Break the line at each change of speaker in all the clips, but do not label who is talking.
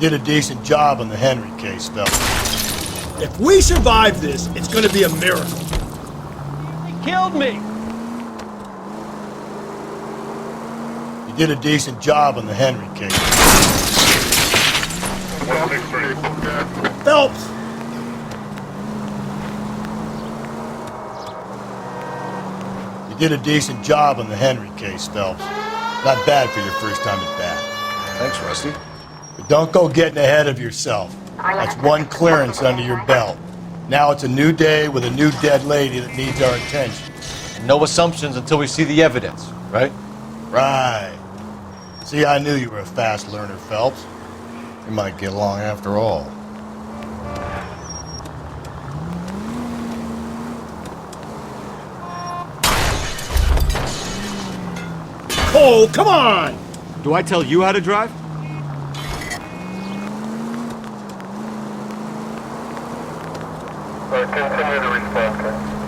did a decent job on the Henry case, though.
If we survive this, it's gonna be a miracle.
They killed me!
You did a decent job on the Henry case.
Phelps!
You did a decent job on the Henry case, Phelps. Not bad for your first time at bat.
Thanks, Rusty.
But don't go getting ahead of yourself. That's one clearance under your belt. Now it's a new day with a new dead lady that needs our attention.
No assumptions until we see the evidence, right?
Right. See, I knew you were a fast learner, Phelps. You might get along after all.
Cole, come on!
Do I tell you how to drive?
Continue to respond, sir.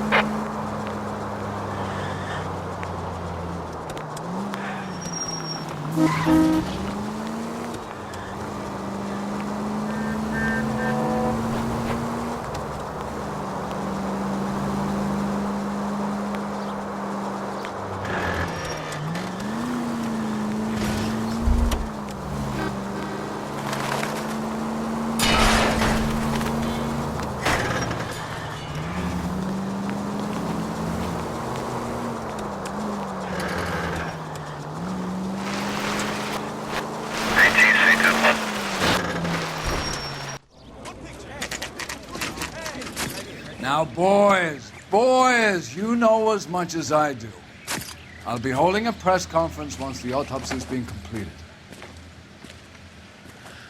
Now, boys, you know as much as I do. I'll be holding a press conference once the autopsy's been completed.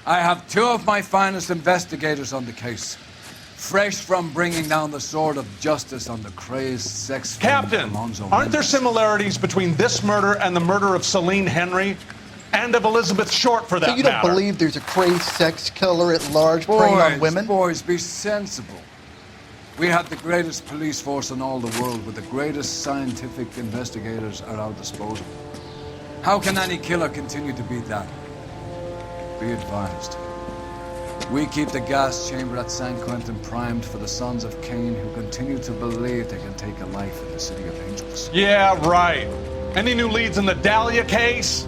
I have two of my finest investigators on the case, fresh from bringing down the sword of justice on the crazed sex
Captain,
Alonzo
aren't there
Mendez.
similarities between this murder and the murder of Celine Henry? And of Elizabeth Short, for that
So you don't
matter?
believe there's a crazed sex killer at large preying on women?
Boys, be sensible. We have the greatest police force in all the world with the greatest scientific investigators at our disposal. How can any killer continue to be that? Be advised. We keep the gas chamber at San Quentin primed for the sons of Cain who continue to believe they can take a life in the City of Angels.
Yeah, right. Any new leads in the Dahlia case?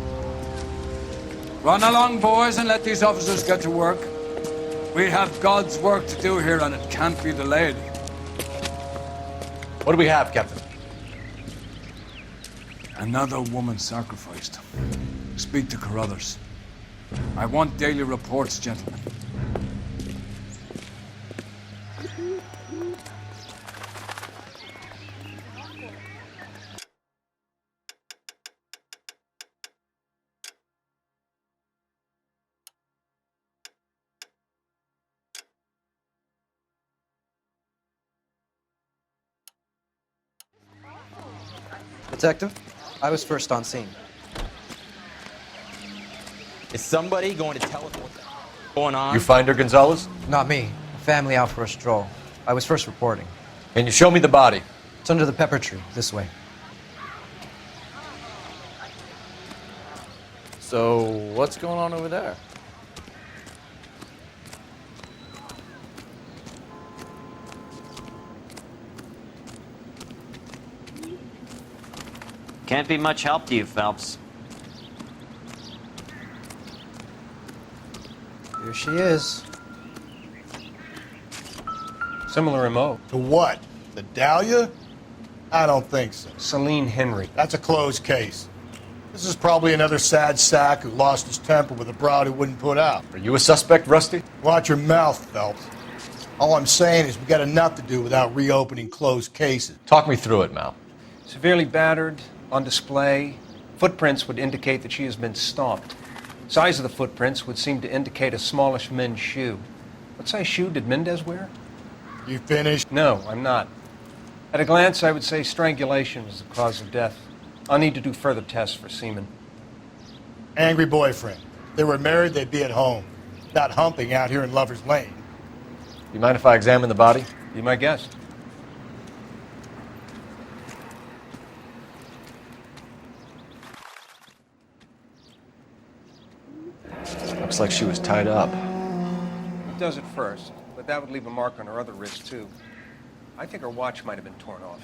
Run along, boys, and let these officers get to work. We have God's work to do here, and it can't be delayed.
What do we have, Captain?
Another woman sacrificed. Speak to Carruthers. I want daily reports, gentlemen.
Detective, I was first on scene.
Is somebody going to tell us what's going on?
You find her, Gonzalez?
Not me. Family out for a stroll. I was first reporting.
Can you show me the body?
It's under the pepper tree, this way.
So, what's going on over there?
Can't be much help to you, Phelps.
Here she is.
Similar MO.
To what? The Dahlia? I don't think so.
Celine Henry.
That's a closed case. This is probably another sad sack who lost his temper with a broad who wouldn't put out.
Are you a suspect, Rusty?
Watch your mouth, Phelps. All I'm saying is we got enough to do without reopening closed cases.
Talk me through it, Mal.
Severely battered, on display. Footprints would indicate that she has been stomped. Size of the footprints would seem to indicate a smallish men's shoe. What size shoe did Mendez wear?
You finished?
No, I'm not. At a glance, I would say strangulation was the cause of death. I'll need to do further tests for semen.
Angry boyfriend. If they were married, they'd be at home. Not humping out here in Lover's Lane.
You mind if I examine the body?
Be my guest.
Looks like she was tied up.
It does at first, but that would leave a mark on her other wrist, too. I think her watch might have been torn off.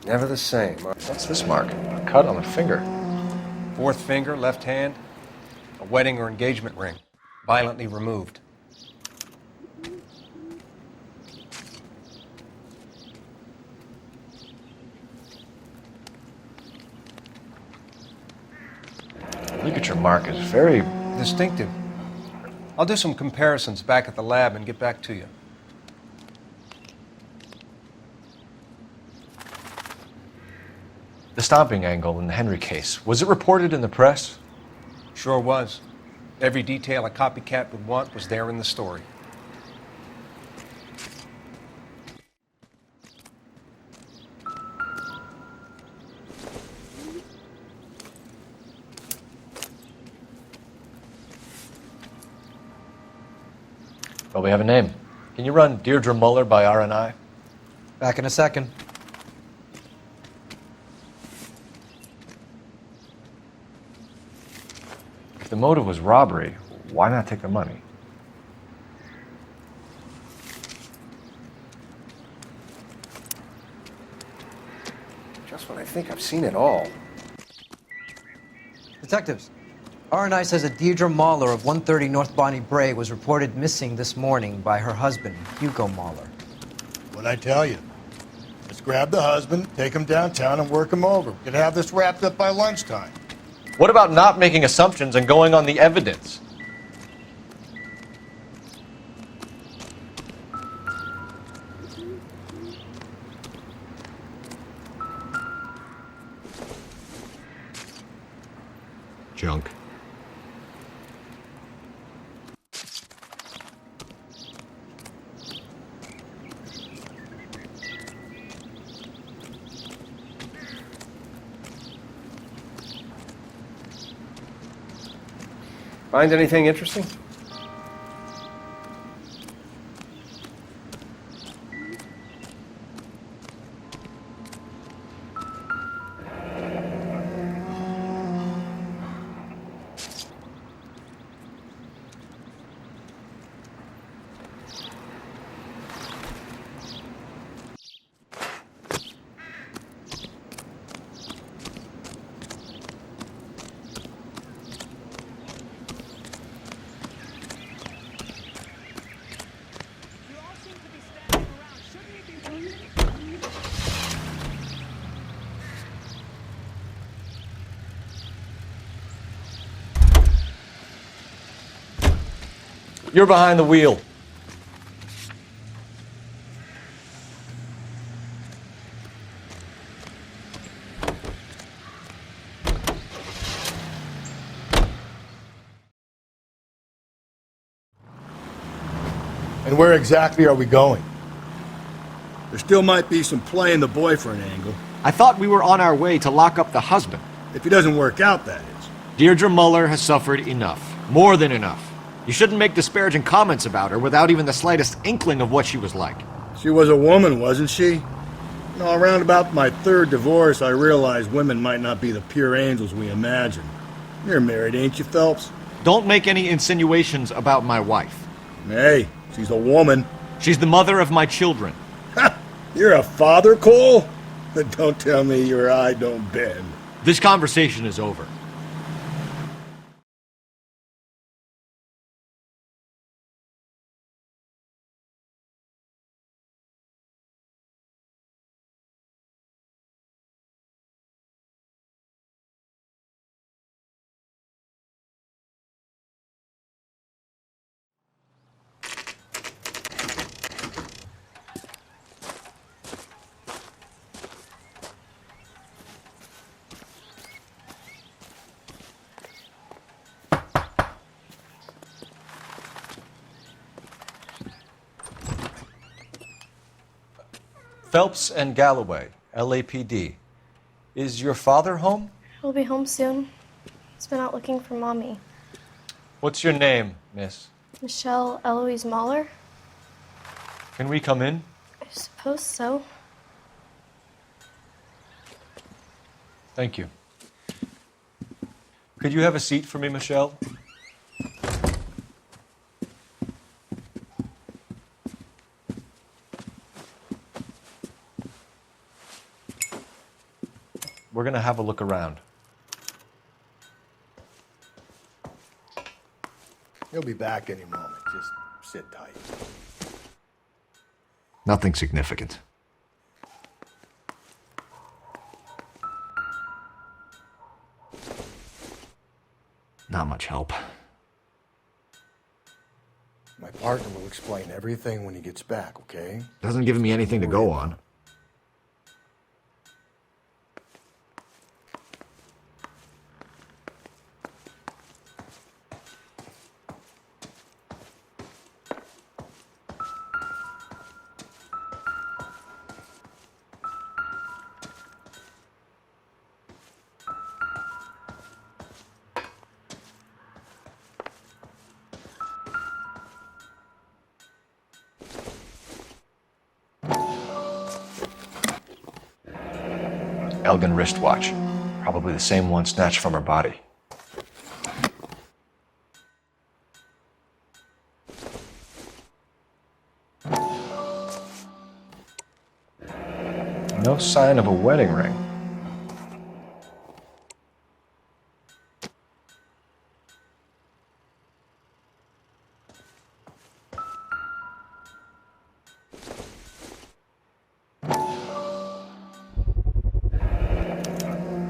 Never the same.
What's this mark? A cut on the finger.
Fourth finger, left hand, a wedding or engagement ring, violently removed.
The ligature mark is very
distinctive. I'll do some comparisons back at the lab and get back to you.
The stomping angle in the Henry case. Was it reported in the press?
Sure was. Every detail a copycat would want was there in the story.
Well, we have a name. Can you run Deirdre Muller by RNI?
Back in a second.
If the motive was robbery, why not take the money?
Just when I think I've seen it all.
Detectives, RNI says that Deirdre Mahler of 130 North Bonnie Bray was reported missing this morning by her husband, Hugo Mahler.
What'd I tell you? Let's grab the husband, take him downtown, and work him over. We could have this wrapped up by lunchtime.
What about not making assumptions and going on the evidence?
Junk.
Find anything interesting?
You're behind the wheel.
And where exactly are we going?
There still might be some play in the boyfriend angle.
I thought we were on our way to lock up the husband.
If he doesn't work out, that is.
Deirdre Muller has suffered enough. More than enough. You shouldn't make disparaging comments about her without even the slightest inkling of what she was like.
She was a woman, wasn't she? You know, around about my third divorce, I realized women might not be the pure angels we imagine. You're married, ain't you, Phelps?
Don't make any insinuations about my wife.
Hey, she's a woman.
She's the mother of my children.
Ha! You're a father, Cole? Don't tell me your eye don't bend.
This conversation is over.
Phelps and Galloway, LAPD. Is your father home?
He'll be home soon. He's been out looking for Mommy.
What's your name, miss?
Michelle Eloise Mahler?
Can we come in?
I suppose so.
Thank you. Could you have a seat for me, Michelle? We're going to have a look around.
He'll be back any moment. Just sit tight.
Nothing significant. Not much help.
My partner will explain everything when he gets back, okay?
Doesn't give me anything to go on.
Elgin wristwatch. Probably the same one snatched from her body. No sign of a wedding ring.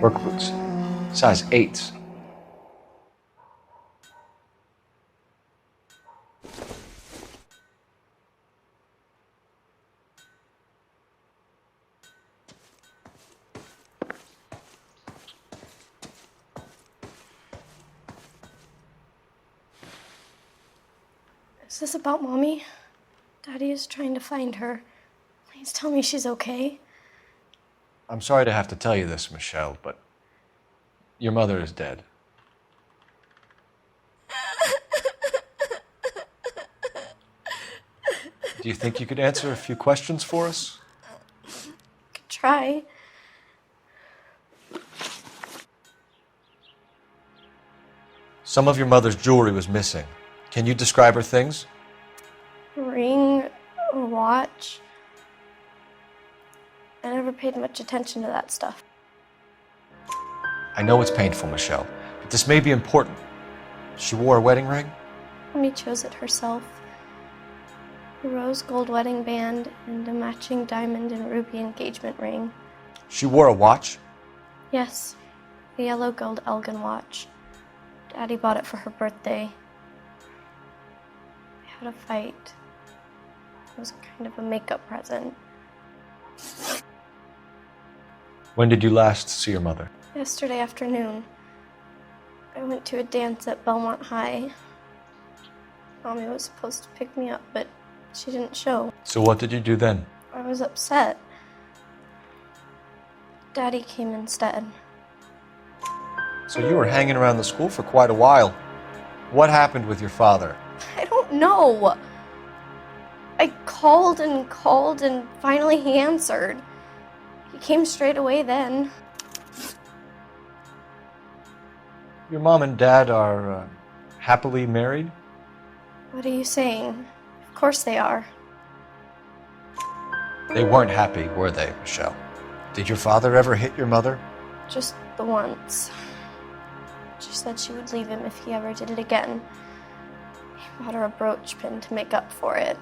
Work boots. Size 8s.
Is this about Mommy? Daddy is trying to find her. Please tell me she's okay.
I'm sorry to have to tell you this, Michelle, but your mother is dead. Do you think you could answer a few questions for us?
Could try.
Some of your mother's jewelry was missing. Can you describe her things?
A ring, a watch. I never paid much attention to that stuff.
I know it's painful, Michelle, but this may be important. She wore a wedding ring?
Mommy chose it herself. A rose gold wedding band and a matching diamond and ruby engagement ring.
She wore a watch?
Yes, a yellow gold Elgin watch. Daddy bought it for her birthday. We had a fight. It was kind of a makeup present.
When did you last see your mother?
Yesterday afternoon. I went to a dance at Belmont High. Mommy was supposed to pick me up, but she didn't show.
So what did you do then?
I was upset. Daddy came instead.
So you were hanging around the school for quite a while. What happened with your father?
I don't know. I called and finally he answered. He came straight away then.
Your mom and dad are happily married?
What are you saying? Of course they are.
They weren't happy, were they, Michelle? Did your father ever hit your mother?
Just the once. She said she would leave him if he ever did it again. He bought her a brooch pin to make up for it.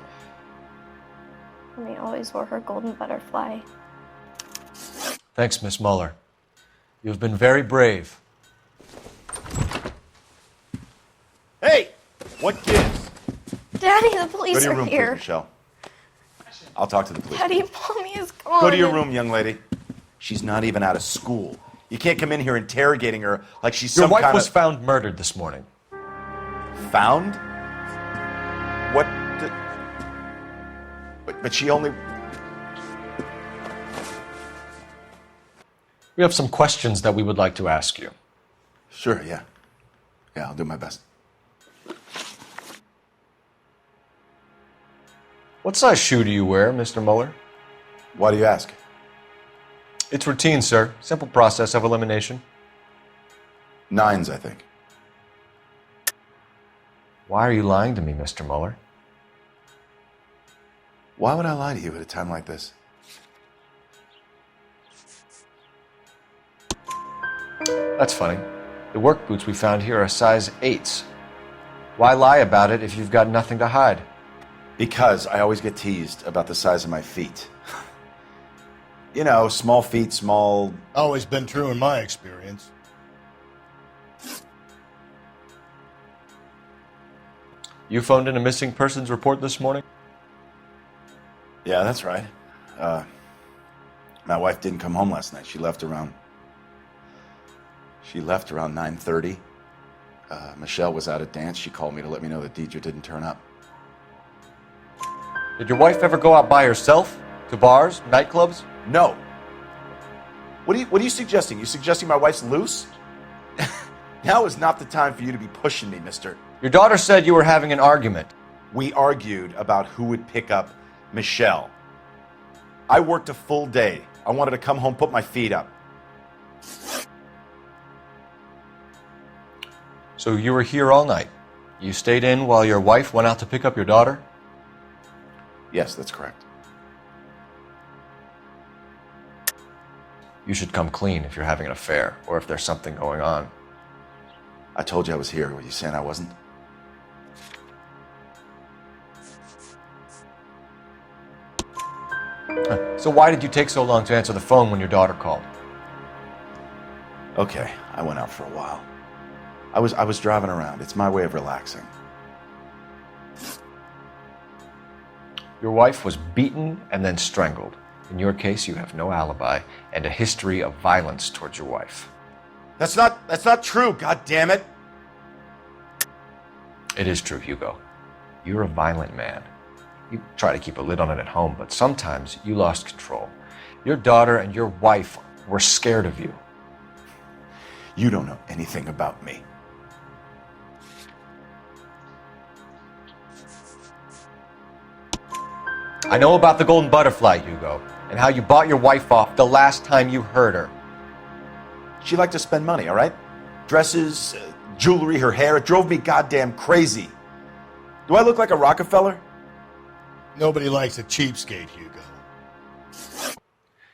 And he always wore her golden butterfly.
Thanks, Miss Muller. You've been very brave.
Hey! What gives?
Daddy, the police
Go to your
are
room,
here.
please, Michelle. I'll talk to the police.
Daddy, Mommy is gone.
Go to your room, young lady. She's not even out of school. You can't come in here interrogating her like she's
Your
some
wife
kind
was
of...
found murdered this morning.
Found? What? But she only...
We have some questions that we would like to ask you.
Sure, yeah. Yeah, I'll do my best.
What size shoe do you wear, Mr. Mueller?
Why do you ask?
It's routine, sir. Simple process of elimination.
9s, I think.
Why are you lying to me, Mr. Mueller?
Why would I lie to you at a time like this?
That's funny. The work boots we found here are size 8s. Why lie about it if you've got nothing to hide?
Because I always get teased about the size of my feet. You know, small feet, small...
Always been true in my experience.
You phoned in a missing persons report this morning?
Yeah, that's right. My wife didn't come home last night. She left around 9:30. Michelle was out at dance. She called me to let me know that Deidre didn't turn up.
Did your wife ever go out by herself? To bars, nightclubs?
No. What are you suggesting? You suggesting my wife's loose? Now is not the time for you to be pushing me, mister.
Your daughter said you were having an argument.
We argued about who would pick up Michelle. I worked a full day. I wanted to come home, put my feet up.
So you were here all night. You stayed in while your wife went out to pick up your daughter?
Yes, that's correct.
You should come clean if you're having an affair or if there's something going on.
I told you I was here. Were you saying I wasn't?
So why did you take so long to answer the phone when your daughter called?
Okay, I went out for a while. I was driving around. It's my way of relaxing.
Your wife was beaten and then strangled. In your case, you have no alibi and a history of violence towards your wife.
That's not true, God damn it.
It is true, Hugo. You're a violent man. You try to keep a lid on it at home, but sometimes you lost control. Your daughter and your wife were scared of you.
You don't know anything about me.
I know about the golden butterfly, Hugo, and how you bought your wife off the last time you heard her.
She liked to spend money, all right? Dresses, jewelry, her hair. It drove me goddamn crazy. Do I look like a Rockefeller?
Nobody likes a cheapskate, Hugo.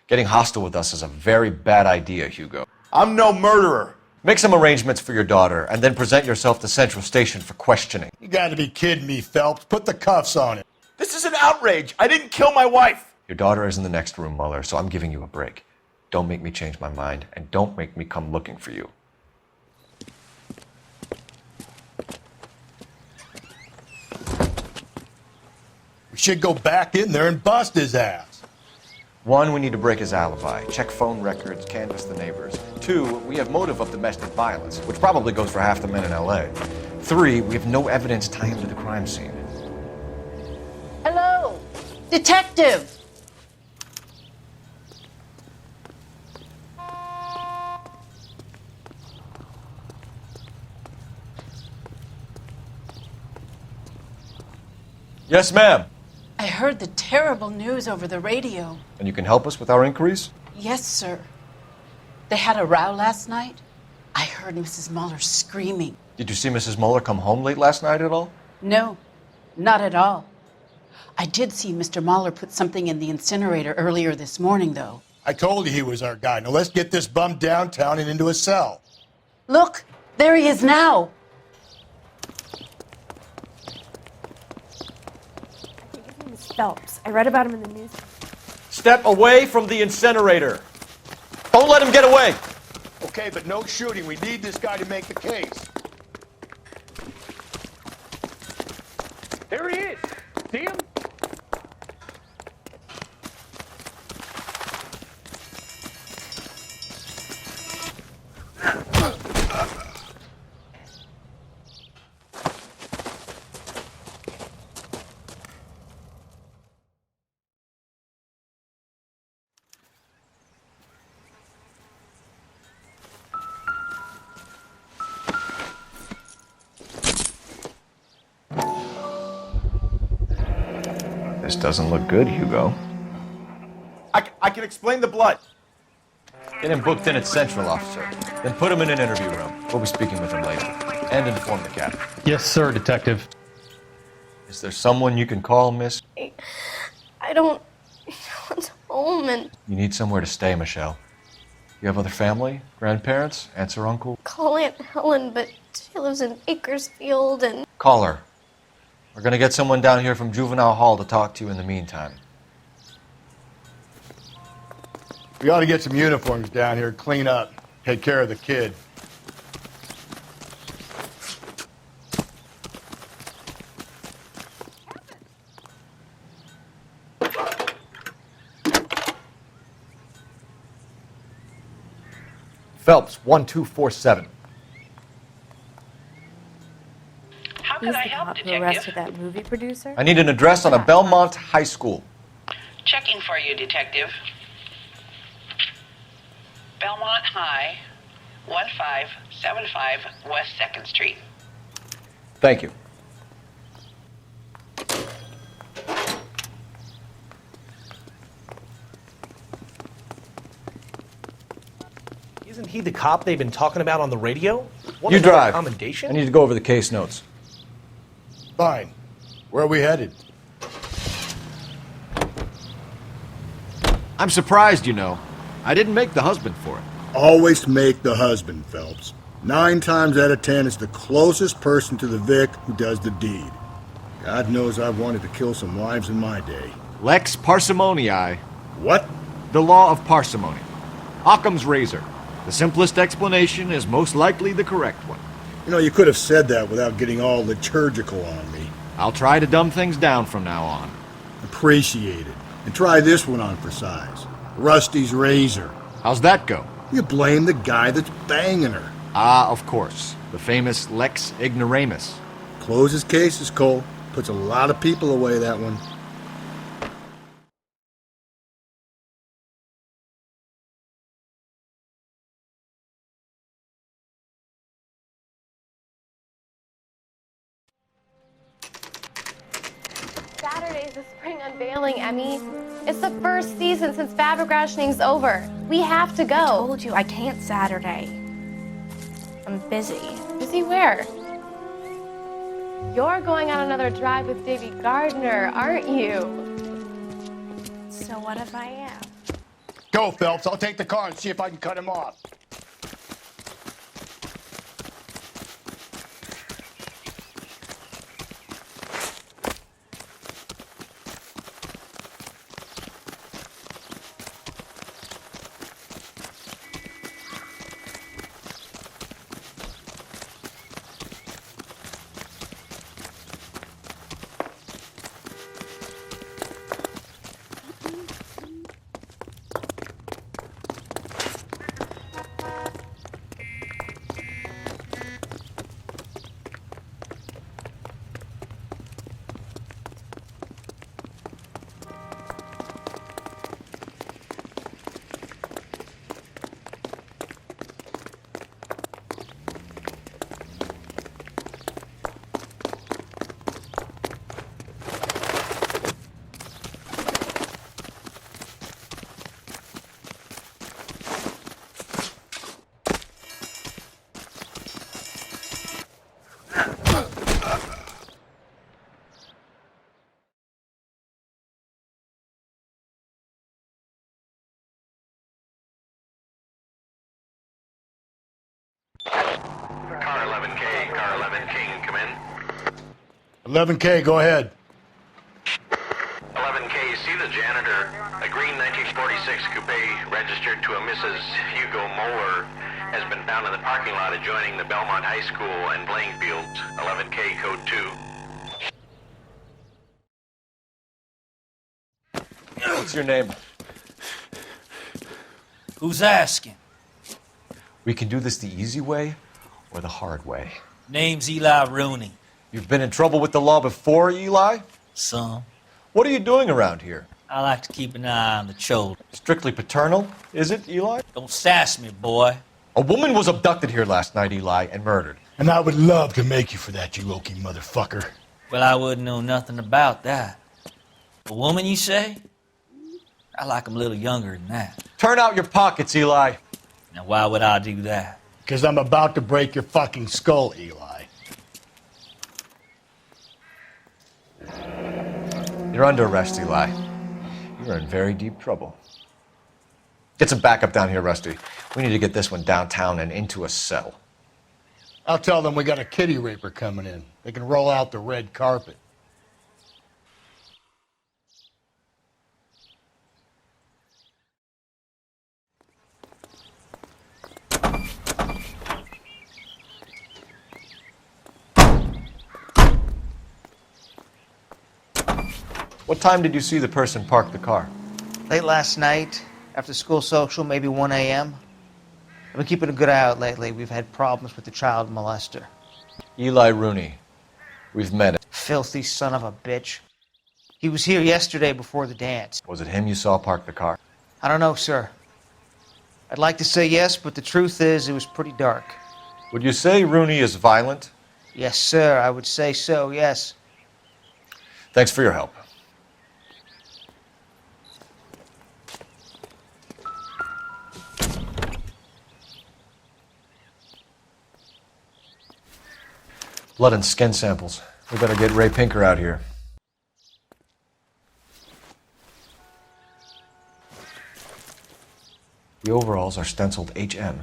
Getting hostile with us is a very bad idea, Hugo.
I'm no murderer.
Make some arrangements for your daughter, and then present yourself to Central Station for questioning.
You gotta be kidding me, Phelps. Put the cuffs on him.
This is an outrage. I didn't kill my wife.
Your daughter is in the next room, Mueller, so I'm giving you a break. Don't make me change my mind, and don't make me come looking for you.
We should go back in there and bust his ass.
1, we need to break his alibi, check phone records, canvass the neighbors. 2, we have motive of domestic violence, which probably goes for half the men in LA. 3, we have no evidence tying him to the crime scene.
Hello, detective.
Yes, ma'am.
I heard the terrible news over the radio.
And you can help us with our inquiries?
Yes, sir. They had a row last night. I heard Mrs. Mueller screaming.
Did you see Mrs. Mueller come home late last night at all?
No, not at all. I did see Mr. Mueller put something in the incinerator earlier this morning, though.
I told you he was our guy. Now let's get this bum downtown and into a cell.
Look, there he is now.
His name is Phelps. I read about him in the news.
Step away from the incinerator. Don't let him get away.
Okay, but no shooting. We need this guy to make the case.
There he is. See him?
This doesn't look good, Hugo.
I can explain the blood.
Get him booked in at Central, officer. Then put him in an interview room. We'll be speaking with him later. And inform the captain.
Yes, sir, Detective.
Is there someone you can call, miss?
I don't want home and
You need somewhere to stay, Michelle. You have other family? Grandparents? Aunts or uncle?
call Aunt Helen, but she lives in Bakersfield and
Call her. We're gonna get someone down here from Juvenile Hall to talk to you in the meantime.
We ought to get some uniforms down here, clean up, take care of the kid.
Phelps, 1247.
How can I help, Detective?
Who arrested that movie producer?
I need an address on a Belmont high school.
Checking for you, Detective. Belmont High, 1575 West 2nd Street.
Thank you.
Isn't he the cop they've been talking about on the radio?
You drive.
Commendation?
I need to go over the case notes.
Fine. Where are we headed?
I'm surprised, you know. I didn't make the husband for it.
Always make the husband, Phelps. 9 times out of 10, it's the closest person to the Vic who does the deed. God knows I've wanted to kill some wives in my day.
Lex parsimoniae.
What?
The law of parsimony. Occam's razor. The simplest explanation is most likely the correct one.
You know, you could have said that without getting all liturgical on me.
I'll try to dumb things down from now on.
Appreciate it. And try this one on for size. Rusty's razor.
How's that go?
You blame the guy that's banging her.
Ah, of course. The famous Lex ignoramus.
Closes cases, Cole. Puts a lot of people away, that one.
Saturday's the spring unveiling, Emmy. It's the first season since fabric rationing's over. We have to go.
I told you I can't Saturday. I'm busy.
Busy where? You're going on another drive with Davy Gardner, aren't you?
So what if I am?
Go, Phelps. I'll take the car and see if I can cut him off.
Car 11K, car 11K, come in.
11K, go ahead.
11K, see the janitor. A green 1946 coupe registered to a Mrs. Hugo Moeller has been found in the parking lot adjoining the Belmont High School and playing fields. 11K, code 2.
What's your name?
Who's asking?
We can do this the easy way or the hard way.
Name's Eli Rooney.
You've been in trouble with the law before, Eli?
Some.
What are you doing around here?
I like to keep an eye on the children.
Strictly paternal, is it, Eli?
Don't sass me, boy.
A woman was abducted here last night, Eli, and murdered.
And I would love to make you for that, you oaky motherfucker.
Well, I wouldn't know nothing about that. A woman, you say? I like 'em a little younger than that.
Turn out your pockets, Eli.
Now, why would I do that?
Because I'm about to break your fucking skull, Eli.
You're under arrest, Eli. You're in very deep trouble. Get some backup down here, Rusty. We need to get this one downtown and into a cell.
I'll tell them we got a kitty raper coming in. They can roll out the red carpet.
What time did you see the person park the car?
Late last night, after school social, maybe 1 a.m. I've been keeping a good eye out lately. We've had problems with the child molester.
Eli Rooney. We've met him.
Filthy son of a bitch. He was here yesterday before the dance.
Was it him you saw park the car?
I don't know, sir. I'd like to say yes, but the truth is it was pretty dark.
Would you say Rooney is violent?
Yes, sir, I would say so, yes.
Thanks for your help. Blood and skin samples. We better get Ray Pinker out here. The overalls are stenciled HM.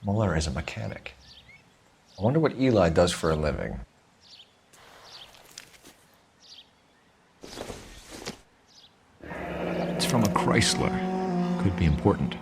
Muller is a mechanic. I wonder what Eli does for a living.
It's from a Chrysler. Could be important.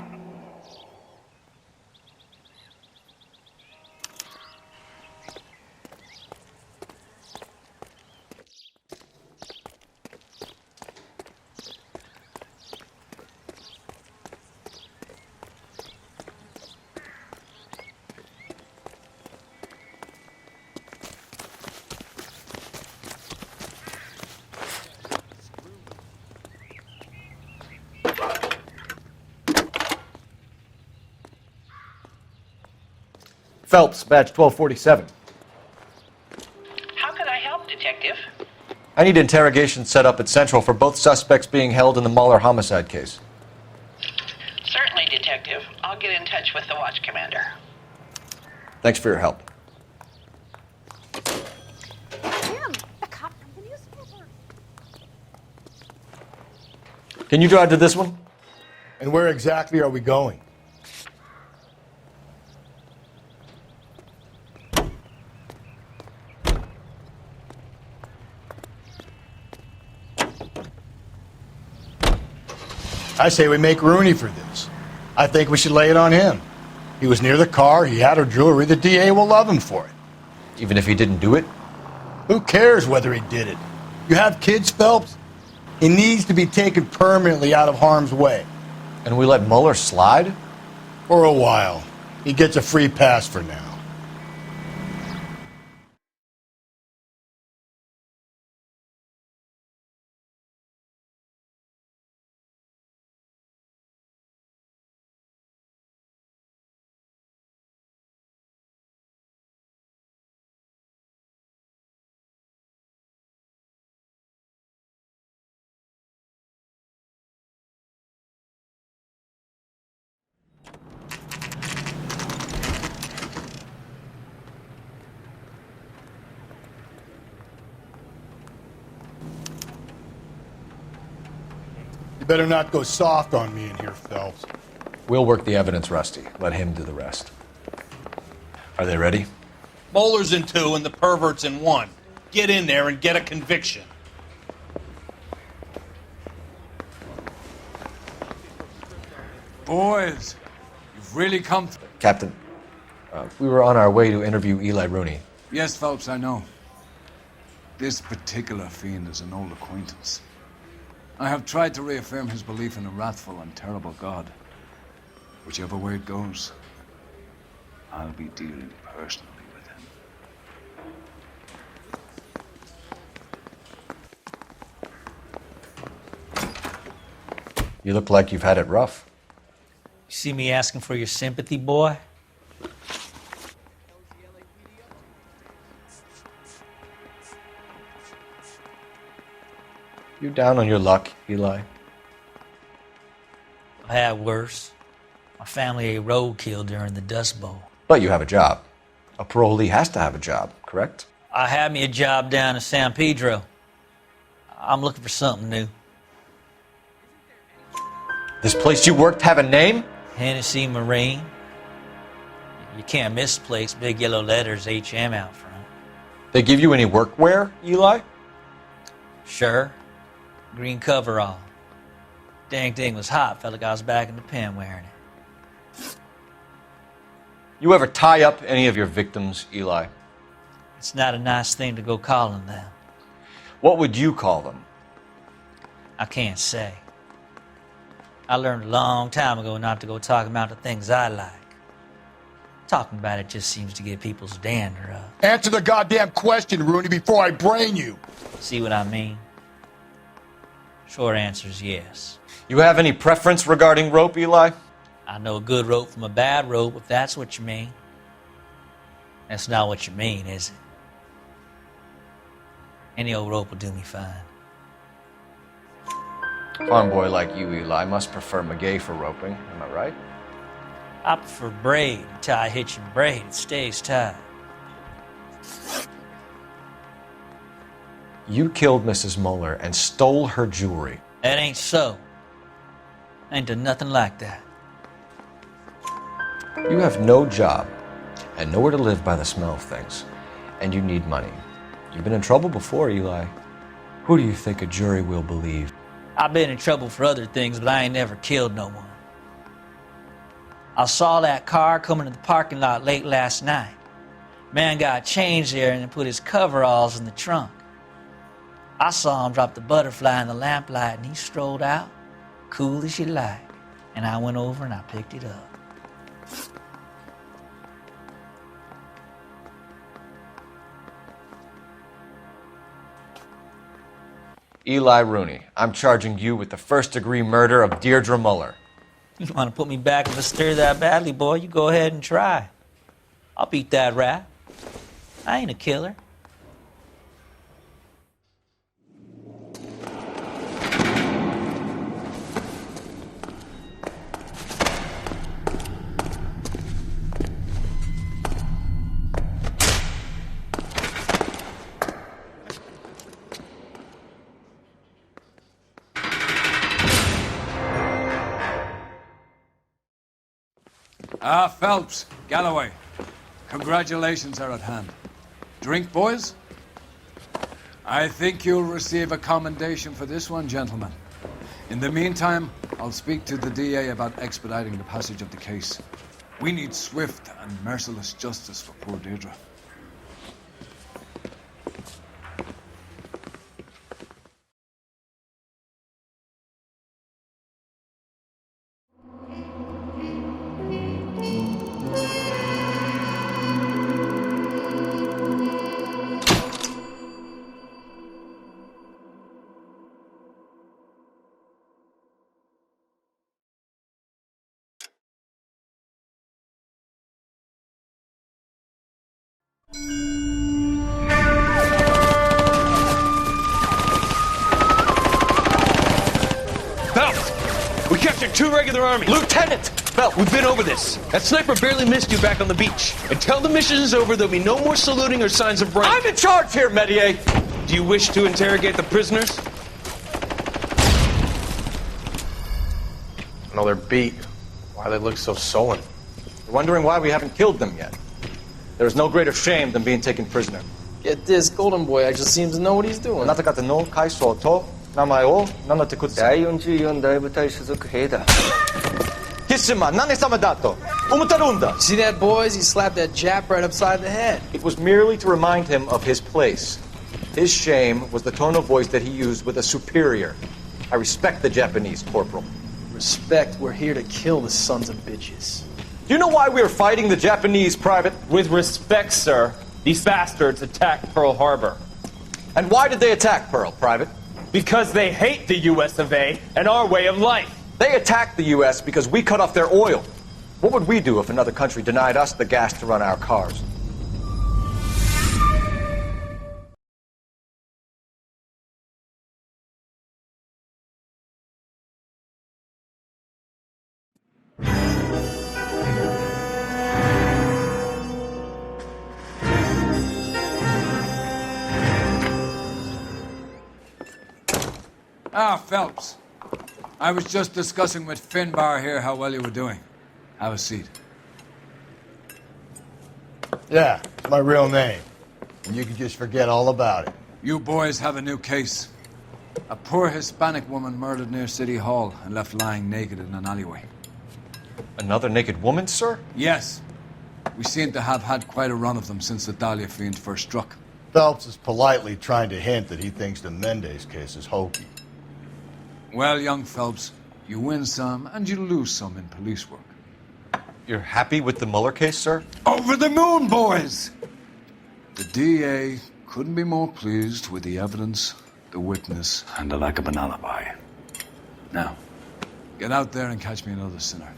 Phelps, badge 1247.
How could I help, Detective?
I need interrogation set up at Central for both suspects being held in the Muller homicide case.
Certainly, Detective. I'll get in touch with the watch commander.
Thanks for your help.
Jim, the cop from the newspaper.
Can you drive to this one?
And where exactly are we going? I say we make Rooney for this. I think we should lay it on him. He was near the car, he had her jewelry, the DA will love him for it.
Even if he didn't do it?
Who cares whether he did it? You have kids, Phelps? He needs to be taken permanently out of harm's way.
And we let Muller slide?
For a while. He gets a free pass for now. You better not go soft on me in here, Phelps.
We'll work the evidence, Rusty. Let him do the rest. Are they ready?
Bowler's in 2 and the pervert's in 1. Get in there and get a conviction.
Boys, you've really come through.
Captain, we were on our way to interview Eli Rooney.
Yes, Phelps, I know. This particular fiend is an old acquaintance. I have tried to reaffirm his belief in a wrathful and terrible God. Whichever way it goes, I'll be dealing personally with him.
You look like you've had it rough.
You see me asking for your sympathy, boy?
You down on your luck, Eli?
I had worse. My family ate roadkill during the Dust Bowl.
But you have a job. A parolee has to have a job, correct?
I had me a job down in San Pedro. I'm looking for something new.
This place you worked have a name?
Hennessy Marine. You can't miss the place. Big yellow letters, HM out front.
They give you any workwear, Eli?
Sure. Green coverall. Dang thing was hot. Felt like I was back in the pen wearing it.
You ever tie up any of your victims, Eli?
It's not a nice thing to go calling them.
What would you call them?
I can't say. I learned a long time ago not to go talking about the things I like. Talking about it just seems to get people's dander up.
Answer the goddamn question, Rooney, before I brain you.
See what I mean? Short answer is yes.
You have any preference regarding rope, Eli?
I know a good rope from a bad rope, if that's what you mean. That's not what you mean, is it? Any old rope will do me fine.
Farm boy like you, Eli, must prefer Magay for roping. Am I right?
I prefer braid. Until I hitch and braid, it stays tight.
You killed Mrs. Muller and stole her jewelry.
That ain't so. I ain't done nothing like that.
You have no job and nowhere to live by the smell of things, and you need money. You've been in trouble before, Eli. Who do you think a jury will believe?
I've been in trouble for other things, but I ain't never killed no one. I saw that car coming to the parking lot late last night. Man got changed there and put his coveralls in the trunk. I saw him drop the butterfly in the lamplight and he strolled out, cool as you like. And I went over and I picked it up.
Eli Rooney, I'm charging you with the first-degree murder of Deirdre Muller.
You want to put me back in the stir that badly, boy? You go ahead and try. I'll beat that rap. I ain't a killer.
Phelps, Galloway, congratulations are at hand. Drink, boys? I think you'll receive a commendation for this one, gentlemen. In the meantime, I'll speak to the DA about expediting the passage of the case. We need swift and merciless justice for poor Deirdre.
We captured 2 regular army.
Lieutenant!
Belt, we've been over this. That sniper barely missed you back on the beach. Until the mission is over, there'll be no more saluting or signs of rank.
I'm in charge here, Medier!
Do you wish to interrogate the prisoners?
No, they're beat. Why they look so sullen?
You're wondering why we haven't killed them yet. There is no greater shame than being taken prisoner.
Get this, Golden Boy actually seems to know what he's doing.
See
that, boys? He slapped that Jap right upside the head.
It was merely to remind him of his place. His shame was the tone of voice that he used with a superior. I respect the Japanese, Corporal.
Respect, we're here to kill the sons of bitches.
Do you know why we are fighting the Japanese, Private?
With respect, sir, these bastards attacked Pearl Harbor.
And why did they attack Pearl, Private?
Because they hate the US of A and our way of life.
They attacked the U.S. because we cut off their oil. What would we do if another country denied us the gas to run our cars?
Ah, Phelps. I was just discussing with Finbar here how well you were doing. Have a seat.
Yeah, it's my real name. And you can just forget all about it.
You boys have a new case. A poor Hispanic woman murdered near City Hall and left lying naked in an alleyway.
Another naked woman, sir?
Yes. We seem to have had quite a run of them since the Dahlia fiend first struck.
Phelps is politely trying to hint that he thinks the Mendez case is hokey.
Well, young Phelps, you win some and you lose some in police work.
You're happy with the Mueller case, sir?
Over the moon, boys! The DA couldn't be more pleased with the evidence, the witness, and the lack of an alibi. Now, get out there and catch me another sinner.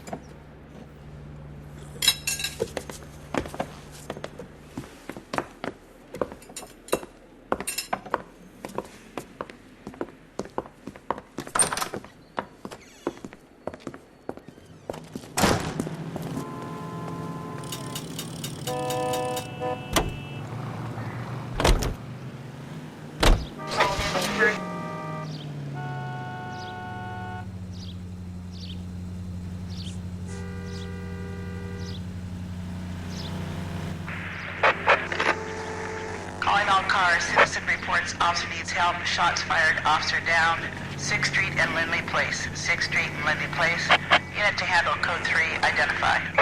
Calling all cars. Citizen reports officer needs help. Shots fired. Officer down. 6th Street and Lindley Place. 6th Street and Lindley Place. Unit to handle code 3. Identify.